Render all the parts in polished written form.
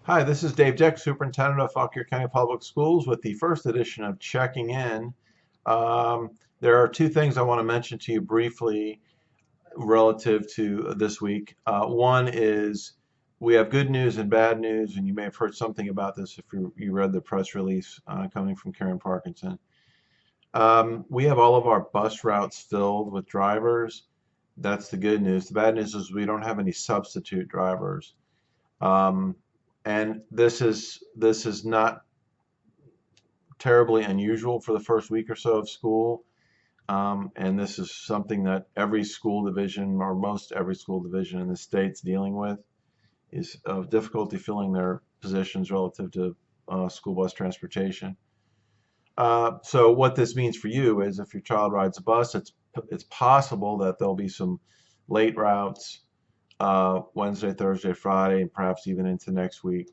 Hi, this is Dave Deck, Superintendent of Fauquier County Public Schools, with the first edition of Checking In. There are two things I want to mention to you briefly relative to this week. One is we have good news and bad news, and you may have heard something about this if you read the press release coming from Karen Parkinson. We have all of our bus routes filled with drivers. That's the good news. The bad news is we don't have any substitute drivers. Um, and this is not terribly unusual for the first week or so of school. And this is something that every school division, or most every school division in the state's dealing with, is of difficulty filling their positions relative to school bus transportation. So what this means for you is if your child rides a bus, it's possible that there'll be some late routes Wednesday, Thursday, Friday, and perhaps even into next week,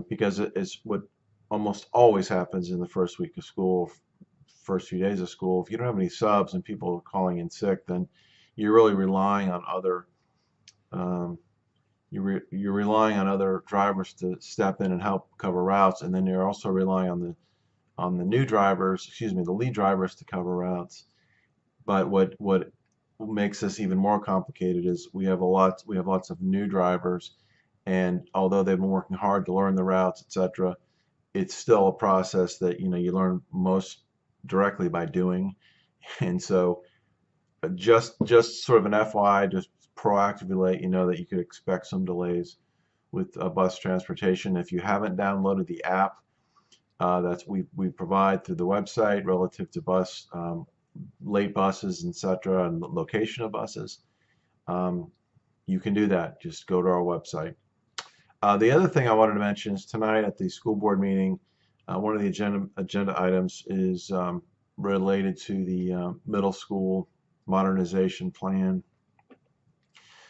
because it's what almost always happens in the first week of school, first few days of school. If you don't have any subs and people are calling in sick, then you're really relying on other um, you're relying on other drivers to step in and help cover routes, and then you're also relying on the new drivers, excuse me, the lead drivers to cover routes. But what makes this even more complicated is we have lots of new drivers, and although they've been working hard to learn the routes, etc., it's still a process that you learn most directly by doing. And so just sort of an FYI, just proactively let you know that you could expect some delays with bus transportation. If you haven't downloaded the app that's we provide through the website relative to bus late buses, etc., and location of buses, um, you can do that. Just go to our website. The other thing I wanted to mention is tonight at the school board meeting, one of the agenda items is related to the middle school modernization plan.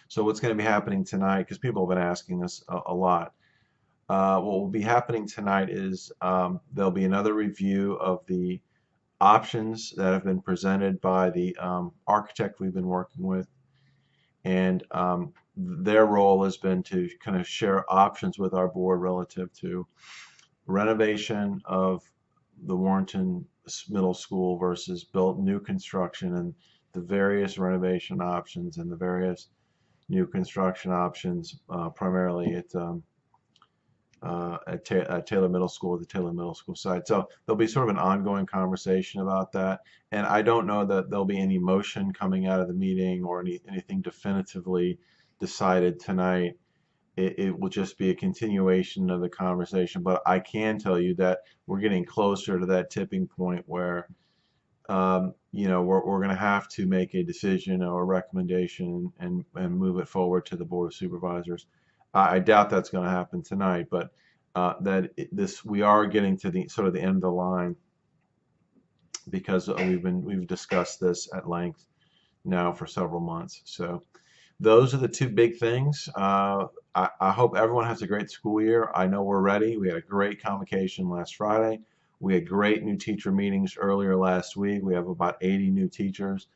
So what's going to be happening tonight, because people have been asking us a lot, what will be happening tonight is there'll be another review of the options that have been presented by the architect we've been working with, and their role has been to kind of share options with our board relative to renovation of the Warrenton Middle School versus built new construction, and the various renovation options and the various new construction options, primarily at Taylor Middle School, the Taylor Middle School site. So there'll be sort of an ongoing conversation about that. And I don't know that there'll be any motion coming out of the meeting or anything definitively decided tonight. It will just be a continuation of the conversation. But I can tell you that we're getting closer to that tipping point where we're going to have to make a decision or a recommendation and move it forward to the Board of Supervisors. I doubt that's going to happen tonight, but we are getting to the sort of the end of the line, because we've discussed this at length now for several months. So those are the two big things. I hope everyone has a great school year. I know we're ready. We had a great convocation last Friday. We had great new teacher meetings earlier last week. We have about 80 new teachers,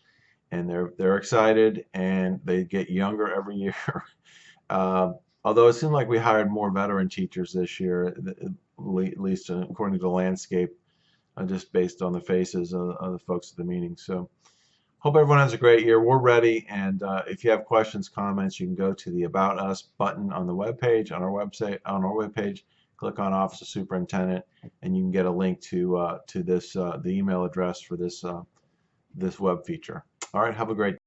and they're excited, and they get younger every year. Although it seemed like we hired more veteran teachers this year, at least according to the landscape, just based on the faces of the folks at the meeting. So hope everyone has a great year. We're ready, and if you have questions, comments, you can go to the About Us button on the webpage, on our website, on our webpage. Click on Office of Superintendent, and you can get a link to this the email address for this web feature. All right, have a great day.